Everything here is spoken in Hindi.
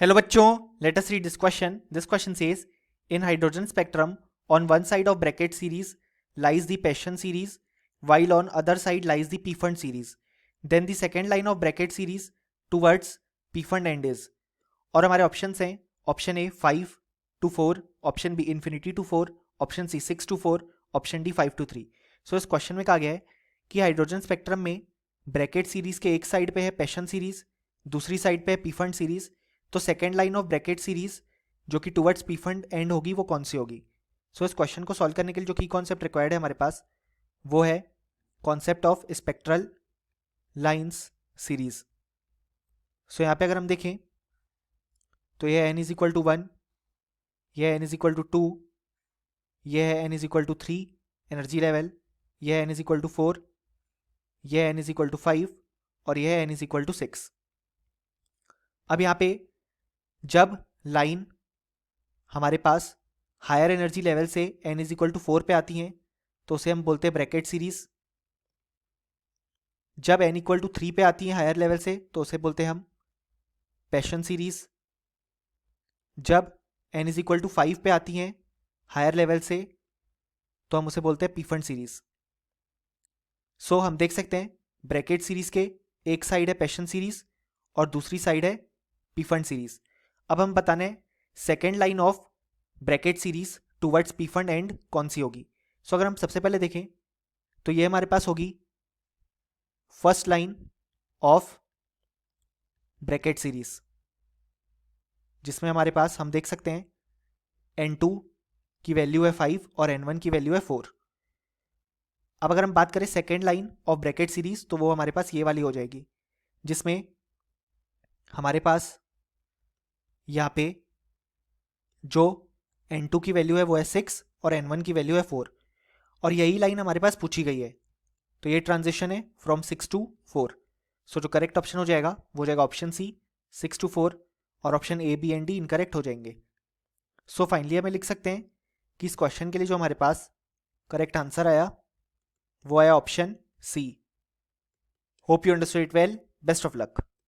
Hello बच्चों, let us read this question. This question says, in hydrogen spectrum, on one side of bracket series lies the Paschen series, while on other side lies the Pfund series. Then the second line of bracket series towards Pfund end is. और हमारे ऑप्शंस हैं option A 5 to 4, option B infinity to 4, option C 6 to 4, option D 5 to 3. So इस क्वेश्चन में कहा गया है कि हाइड्रोजन स्पेक्ट्रम में ब्रैकेट सीरीज के एक साइड पे है पैशन सीरीज, दूसरी साइड पे है पीफंड सीरीज. तो second line of Brackett series जो कि टुवर्ड्स पीफंड एंड होगी वो कौन सी होगी. सो इस क्वेश्चन को सॉल्व करने के लिए जो की कॉन्सेप्ट रिक्वायर्ड है हमारे पास वो है concept of spectral lines series. So यहाँ पे अगर हम देखें तो यह n इज इक्वल टू 1, यह n इज इक्वल टू 2, यह है n is equal to 3 energy level, यह n इज इक्वल टू 4, यह n इज इक्वल टू 5 और यह n इज इक्वल टू 6. अब यहाँ पे जब लाइन हमारे पास हायर एनर्जी लेवल से n इज इक्वल टू 4 पे आती हैं तो उसे हम बोलते हैं ब्रैकेट सीरीज. जब n इक्वल टू 3 पे आती हैं हायर लेवल से तो उसे बोलते हैं हम पैशन सीरीज. जब n इज इक्वल टू 5 पे आती हैं हायर लेवल से तो हम उसे बोलते हैं पीफंड सीरीज. सो हम देख सकते हैं ब्रैकेट सीरीज के एक साइड है पैशन सीरीज और दूसरी साइड है पीफंड सीरीज. अब हम बताने हैं second line of Brackett series towards पीफंड and कौन सी होगी. सो अगर हम सबसे पहले देखें तो ये हमारे पास होगी first line of Brackett series जिसमें हमारे पास हम देख सकते हैं n2 की वैल्यू है 5 और n1 की वैल्यू है 4. अब अगर हम बात करें second line of Brackett series तो वो हमारे पास ये वाली हो जाएगी जिसमें हमारे पास यहाँ पे जो n2 की वैल्यू है वो है 6 और n1 की वैल्यू है 4 और यही लाइन हमारे पास पूछी गई है. तो ये ट्रांजिशन है फ्रॉम 6 to 4. सो जो करेक्ट ऑप्शन हो जाएगा वो हो जाएगा ऑप्शन सी 6 to 4 और option A B and D incorrect हो जाएंगे. सो फाइनली हमें लिख सकते हैं कि इस क्वेश्चन के लिए जो हमारे पास करेक्ट आंसर आया वो आया option C. Hope you understood it well. Best of luck.